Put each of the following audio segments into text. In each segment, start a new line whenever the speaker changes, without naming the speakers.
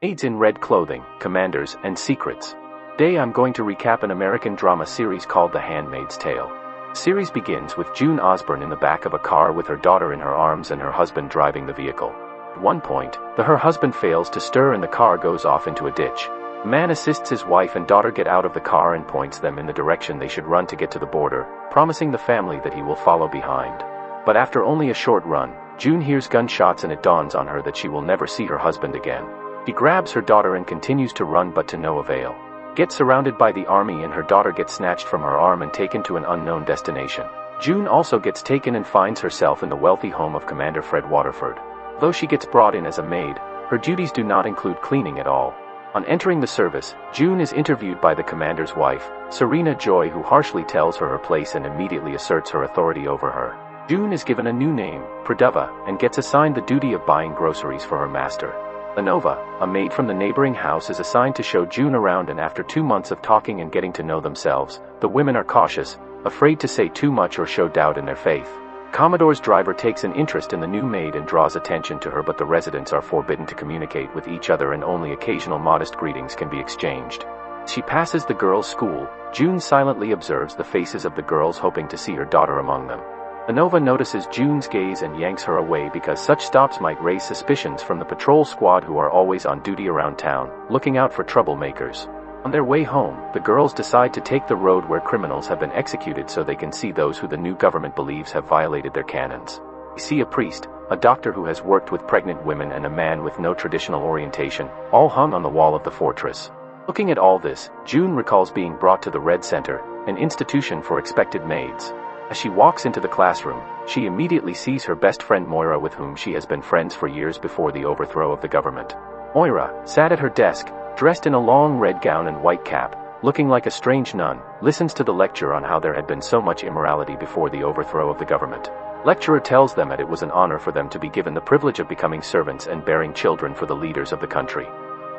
Maids in red clothing, commanders, and secrets. Today I'm going to recap an American drama series called The Handmaid's Tale. The series begins with June Osborne in the back of a car with her daughter in her arms and her husband driving the vehicle. At one point, her husband fails to stir and the car goes off into a ditch. The man assists his wife and daughter get out of the car and points them in the direction they should run to get to the border, promising the family that he will follow behind. But after only a short run, June hears gunshots and it dawns on her that she will never see her husband again. She grabs her daughter and continues to run but to no avail. Gets surrounded by the army and her daughter gets snatched from her arm and taken to an unknown destination. June also gets taken and finds herself in the wealthy home of Commander Fred Waterford. Though she gets brought in as a maid, her duties do not include cleaning at all. On entering the service, June is interviewed by the commander's wife, Serena Joy, who harshly tells her her place and immediately asserts her authority over her. June is given a new name, Pradova, and gets assigned the duty of buying groceries for her master. Lenova, a maid from the neighboring house, is assigned to show June around, and after 2 months of talking and getting to know themselves, the women are cautious, afraid to say too much or show doubt in their faith. Commodore's driver takes an interest in the new maid and draws attention to her, but the residents are forbidden to communicate with each other and only occasional modest greetings can be exchanged. As she passes the girls' school, June silently observes the faces of the girls, hoping to see her daughter among them. Lenova notices June's gaze and yanks her away because such stops might raise suspicions from the patrol squad, who are always on duty around town, looking out for troublemakers. On their way home, the girls decide to take the road where criminals have been executed so they can see those who the new government believes have violated their canons. They see a priest, a doctor who has worked with pregnant women, and a man with no traditional orientation, all hung on the wall of the fortress. Looking at all this, June recalls being brought to the Red Center, an institution for expected maids. As she walks into the classroom, she immediately sees her best friend Moira, with whom she has been friends for years before the overthrow of the government. Moira sat at her desk, dressed in a long red gown and white cap, looking like a strange nun, listens to the lecture on how there had been so much immorality before the overthrow of the government. Lecturer tells them that it was an honor for them to be given the privilege of becoming servants and bearing children for the leaders of the country.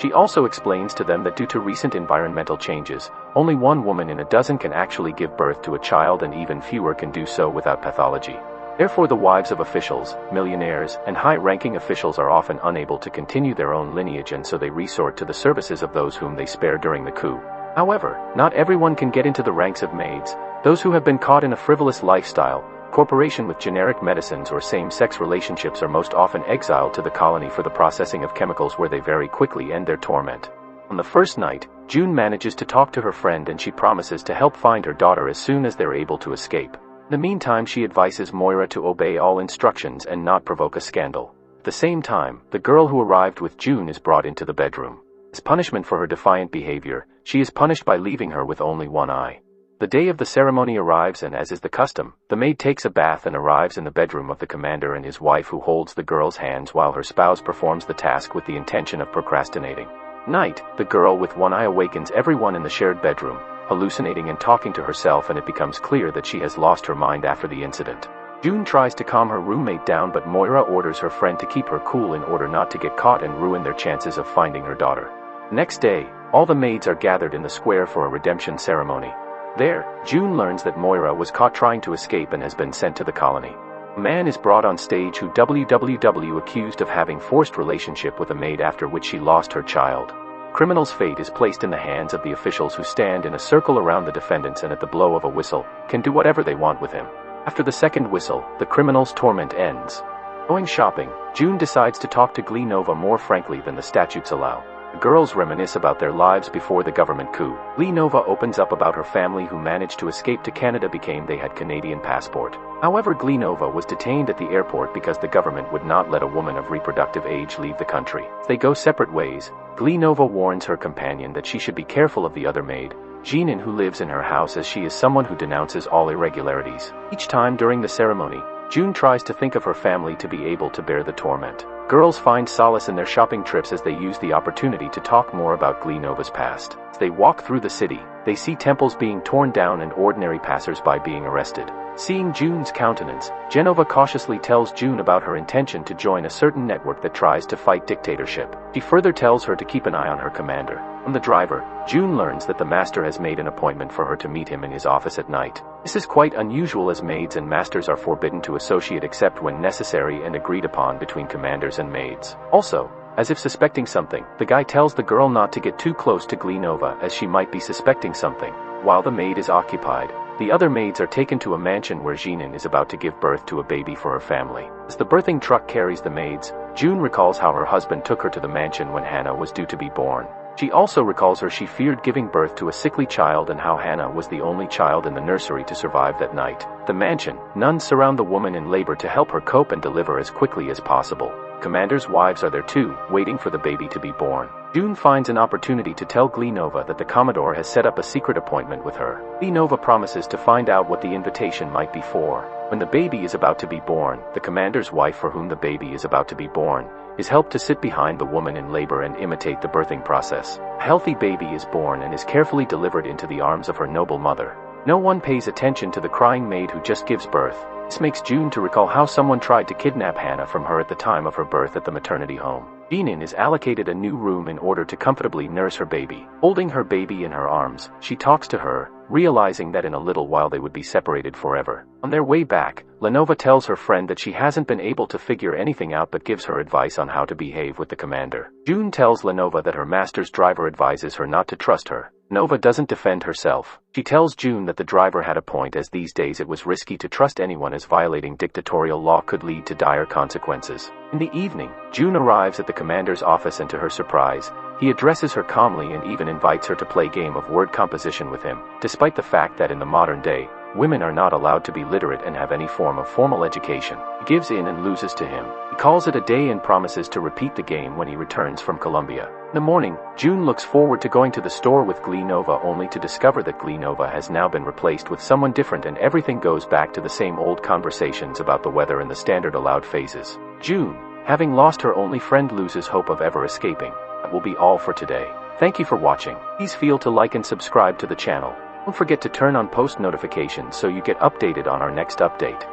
She also explains to them that due to recent environmental changes, only 1 woman in a dozen can actually give birth to a child, and even fewer can do so without pathology. Therefore, the wives of officials, millionaires, and high-ranking officials are often unable to continue their own lineage, and so they resort to the services of those whom they spare during the coup. However, not everyone can get into the ranks of maids. Those who have been caught in a frivolous lifestyle, cooperation with generic medicines, or same-sex relationships are most often exiled to the colony for the processing of chemicals, where they very quickly end their torment. On the first night, June manages to talk to her friend and she promises to help find her daughter as soon as they're able to escape. In the meantime, she advises Moira to obey all instructions and not provoke a scandal. At the same time, the girl who arrived with June is brought into the bedroom. As punishment for her defiant behavior, she is punished by leaving her with only one eye. The day of the ceremony arrives, and as is the custom, the maid takes a bath and arrives in the bedroom of the commander and his wife, who holds the girl's hands while her spouse performs the task with the intention of procrastinating. Night, the girl with one eye awakens everyone in the shared bedroom, hallucinating and talking to herself, and it becomes clear that she has lost her mind after the incident. June tries to calm her roommate down, but Moira orders her friend to keep her cool in order not to get caught and ruin their chances of finding her daughter. The next day, all the maids are gathered in the square for a redemption ceremony. There, June learns that Moira was caught trying to escape and has been sent to the colony. A man is brought on stage who accused of having forced relationship with a maid, after which she lost her child. Criminal's fate is placed in the hands of the officials, who stand in a circle around the defendants and at the blow of a whistle, can do whatever they want with him. After the second whistle, the criminal's torment ends. Going shopping, June decides to talk to Glenova more frankly than the statutes allow. The girls reminisce about their lives before the government coup. Glenova opens up about her family, who managed to escape to Canada because they had Canadian passport. However, Glenova was detained at the airport because the government would not let a woman of reproductive age leave the country. As they go separate ways, Glenova warns her companion that she should be careful of the other maid, Jeanine, who lives in her house, as she is someone who denounces all irregularities. Each time during the ceremony, June tries to think of her family to be able to bear the torment. Girls find solace in their shopping trips as they use the opportunity to talk more about Glenova's past. As they walk through the city, they see temples being torn down and ordinary passers-by being arrested. Seeing June's countenance, Genova cautiously tells June about her intention to join a certain network that tries to fight dictatorship. She further tells her to keep an eye on her commander. From the driver, June learns that the master has made an appointment for her to meet him in his office at night. This is quite unusual, as maids and masters are forbidden to associate except when necessary and agreed upon between commanders and maids. Also, As if suspecting something, the guy tells the girl not to get too close to Glenova as she might be suspecting something. While the maid is occupied, the other maids are taken to a mansion where Jeanine is about to give birth to a baby for her family. As the birthing truck carries the maids, June recalls how her husband took her to the mansion when Hannah was due to be born. She also recalls she feared giving birth to a sickly child and how Hannah was the only child in the nursery to survive that night. The mansion, nuns surround the woman in labor to help her cope and deliver as quickly as possible. Commanders' wives are there too, waiting for the baby to be born. June finds an opportunity to tell Glenova that the Commodore has set up a secret appointment with her. Glenova promises to find out what the invitation might be for. When the baby is about to be born, the commander's wife, for whom the baby is about to be born, is helped to sit behind the woman in labor and imitate the birthing process. A healthy baby is born and is carefully delivered into the arms of her noble mother. No one pays attention to the crying maid who just gives birth. This makes June to recall how someone tried to kidnap Hannah from her at the time of her birth at the maternity home. Jeanine is allocated a new room in order to comfortably nurse her baby. Holding her baby in her arms, she talks to her, realizing that in a little while they would be separated forever. On their way back, Lenova tells her friend that she hasn't been able to figure anything out but gives her advice on how to behave with the commander. June tells Lenova that her master's driver advises her not to trust her. Nova doesn't defend herself. She tells June that the driver had a point, as these days it was risky to trust anyone as violating dictatorial law could lead to dire consequences. In the evening, June arrives at the commander's office and to her surprise, he addresses her calmly and even invites her to play a game of word composition with him. Despite the fact that in the modern day, women are not allowed to be literate and have any form of formal education, he gives in and loses to him. He calls it a day and promises to repeat the game when he returns from Colombia. In the morning, June looks forward to going to the store with Glenova only to discover that Glenova has now been replaced with someone different and everything goes back to the same old conversations about the weather and the standard allowed phases. June, having lost her only friend, loses hope of ever escaping. That will be all for today. Thank you for watching. Please feel to like and subscribe to the channel. Don't forget to turn on post notifications so you get updated on our next update.